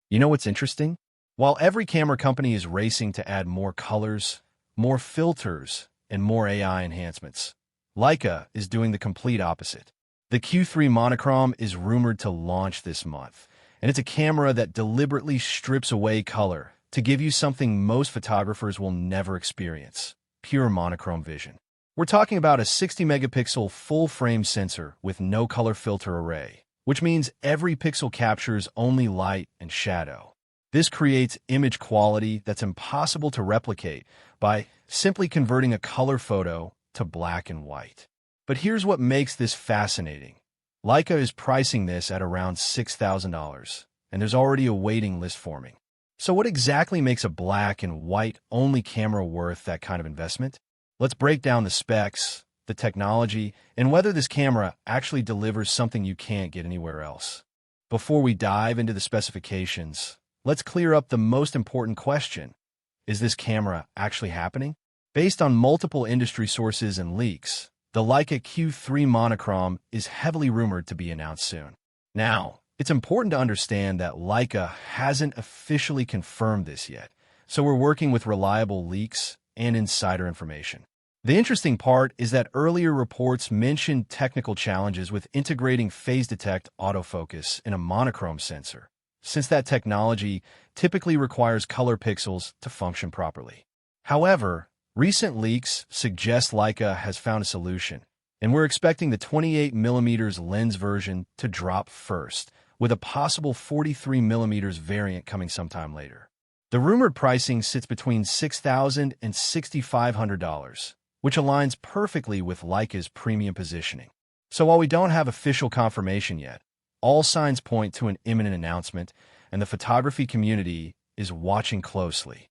You know what's interesting? While every camera company is racing to add more colors, more filters, and more AI enhancements, Leica is doing the complete opposite. The Q3 Monochrom is rumored to launch this month, and it's a camera that deliberately strips away color to give you something most photographers will never experience: pure monochrome vision. We're talking about a 60-megapixel full-frame sensor with no color filter array, which means every pixel captures only light and shadow. This creates image quality that's impossible to replicate by simply converting a color photo to black and white. But here's what makes this fascinating. Leica is pricing this at around $6,000, and there's already a waiting list forming. So what exactly makes a black and white only camera worth that kind of investment? Let's break down the specs, the technology, and whether this camera actually delivers something you can't get anywhere else. Before we dive into the specifications, let's clear up the most important question. Is this camera actually happening? Based on multiple industry sources and leaks, the Leica Q3 Monochrom is heavily rumored to be announced soon. Now, it's important to understand that Leica hasn't officially confirmed this yet, so we're working with reliable leaks and insider information. The interesting part is that earlier reports mentioned technical challenges with integrating phase detect autofocus in a monochrome sensor, since that technology typically requires color pixels to function properly. However, recent leaks suggest Leica has found a solution, and we're expecting the 28mm lens version to drop first, with a possible 43mm variant coming sometime later. The rumored pricing sits between $6,000 and $6,500, which aligns perfectly with Leica's premium positioning. So while we don't have official confirmation yet, all signs point to an imminent announcement, and the photography community is watching closely.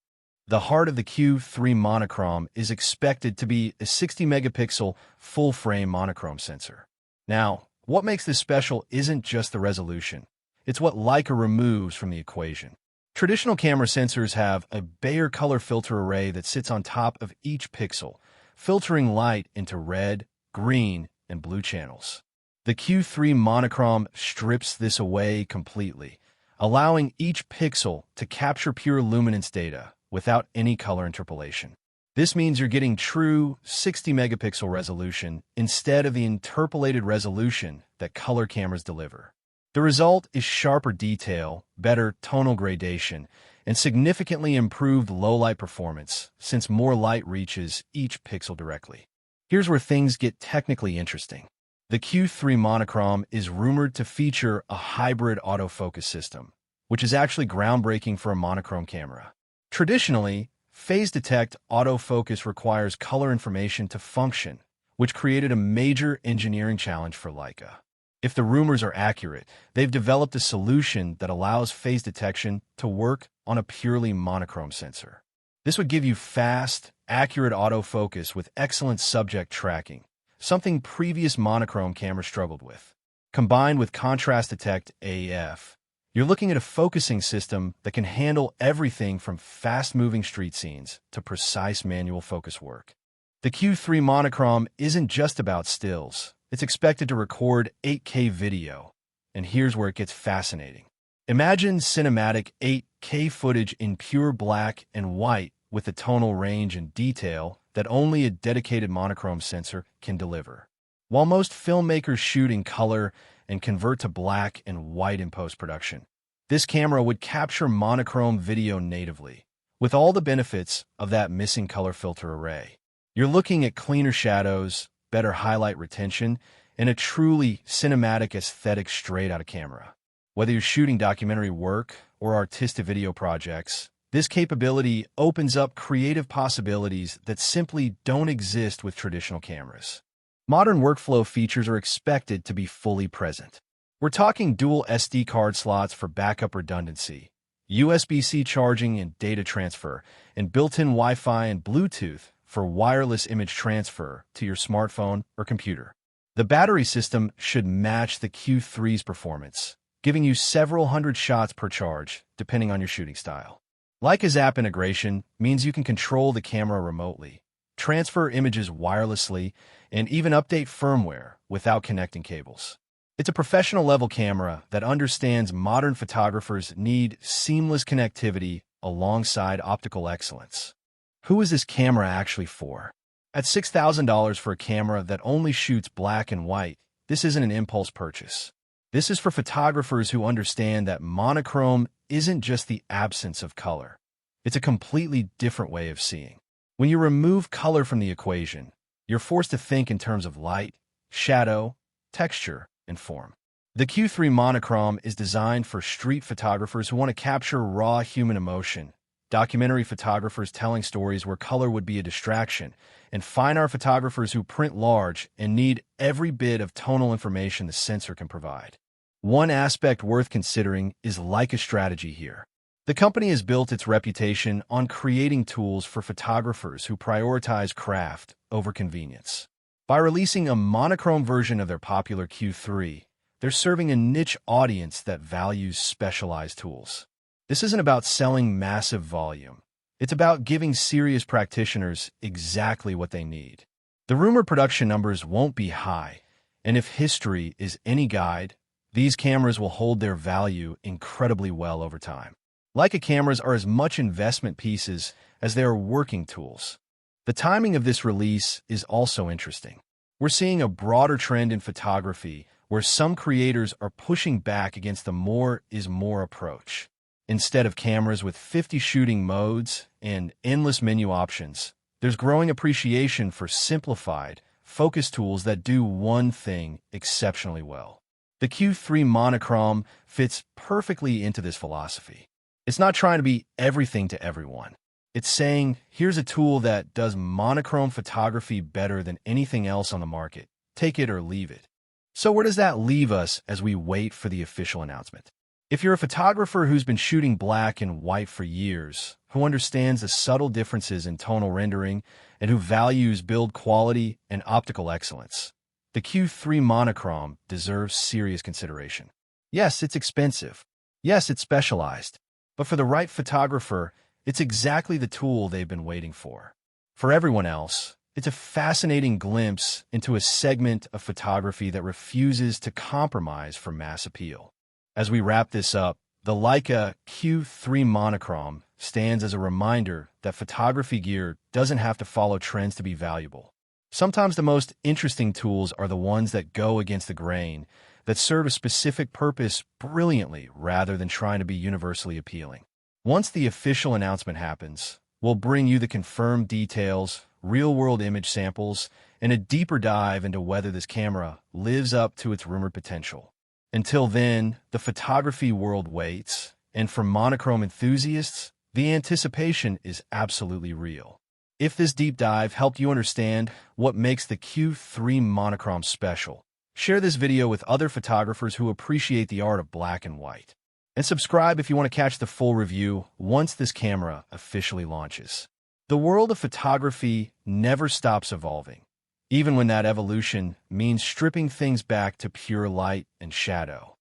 The heart of the Q3 Monochrom is expected to be a 60-megapixel full-frame monochrome sensor. Now, what makes this special isn't just the resolution. It's what Leica removes from the equation. Traditional camera sensors have a Bayer color filter array that sits on top of each pixel, filtering light into red, green, and blue channels. The Q3 Monochrom strips this away completely, allowing each pixel to capture pure luminance data without any color interpolation. This means you're getting true 60-megapixel resolution instead of the interpolated resolution that color cameras deliver. The result is sharper detail, better tonal gradation, and significantly improved low-light performance since more light reaches each pixel directly. Here's where things get technically interesting. The Q3 Monochrom is rumored to feature a hybrid autofocus system, which is actually groundbreaking for a monochrome camera. Traditionally, phase detect autofocus requires color information to function, which created a major engineering challenge for Leica. If the rumors are accurate, they've developed a solution that allows phase detection to work on a purely monochrome sensor. This would give you fast, accurate autofocus with excellent subject tracking, something previous monochrome cameras struggled with. Combined with contrast detect AF, you're looking at a focusing system that can handle everything from fast-moving street scenes to precise manual focus work. The Q3 Monochrom isn't just about stills. It's expected to record 8K video, and here's where it gets fascinating. Imagine cinematic 8K footage in pure black and white with the tonal range and detail that only a dedicated monochrome sensor can deliver. While most filmmakers shoot in color and convert to black and white in post-production, this camera would capture monochrome video natively, with all the benefits of that missing color filter array. You're looking at cleaner shadows, better highlight retention, and a truly cinematic aesthetic straight out of camera. Whether you're shooting documentary work or artistic video projects, this capability opens up creative possibilities that simply don't exist with traditional cameras. Modern workflow features are expected to be fully present. We're talking dual SD card slots for backup redundancy, USB-C charging and data transfer, and built-in Wi-Fi and Bluetooth for wireless image transfer to your smartphone or computer. The battery system should match the Q3's performance, giving you several hundred shots per charge, depending on your shooting style. Leica's app integration means you can control the camera remotely, transfer images wirelessly, and even update firmware without connecting cables. It's a professional-level camera that understands modern photographers need seamless connectivity alongside optical excellence. Who is this camera actually for? At $6,000 for a camera that only shoots black and white, this isn't an impulse purchase. This is for photographers who understand that monochrome isn't just the absence of color. It's a completely different way of seeing. When you remove color from the equation, you're forced to think in terms of light, shadow, texture, and form. The Q3 Monochrom is designed for street photographers who want to capture raw human emotion, documentary photographers telling stories where color would be a distraction, and fine art photographers who print large and need every bit of tonal information the sensor can provide. One aspect worth considering is Leica's strategy here. The company has built its reputation on creating tools for photographers who prioritize craft over convenience. By releasing a monochrome version of their popular Q3, they're serving a niche audience that values specialized tools. This isn't about selling massive volume. It's about giving serious practitioners exactly what they need. The rumored production numbers won't be high, and if history is any guide, these cameras will hold their value incredibly well over time. Leica cameras are as much investment pieces as they are working tools. The timing of this release is also interesting. We're seeing a broader trend in photography where some creators are pushing back against the more is more approach. Instead of cameras with 50 shooting modes and endless menu options, there's growing appreciation for simplified, focus tools that do one thing exceptionally well. The Q3 Monochrom fits perfectly into this philosophy. It's not trying to be everything to everyone. It's saying, here's a tool that does monochrome photography better than anything else on the market. Take it or leave it. So where does that leave us as we wait for the official announcement? If you're a photographer who's been shooting black and white for years, who understands the subtle differences in tonal rendering, and who values build quality and optical excellence, the Q3 Monochrom deserves serious consideration. Yes, it's expensive. Yes, it's specialized. But for the right photographer, it's exactly the tool they've been waiting for. For everyone else, it's a fascinating glimpse into a segment of photography that refuses to compromise for mass appeal. As we wrap this up, the Leica Q3 Monochrom stands as a reminder that photography gear doesn't have to follow trends to be valuable. Sometimes the most interesting tools are the ones that go against the grain, that serve a specific purpose brilliantly rather than trying to be universally appealing. Once the official announcement happens, we'll bring you the confirmed details, real-world image samples, and a deeper dive into whether this camera lives up to its rumored potential. Until then, the photography world waits, and for monochrome enthusiasts, the anticipation is absolutely real. If this deep dive helped you understand what makes the Q3 Monochrom special, share this video with other photographers who appreciate the art of black and white. And subscribe if you want to catch the full review once this camera officially launches. The world of photography never stops evolving, even when that evolution means stripping things back to pure light and shadow.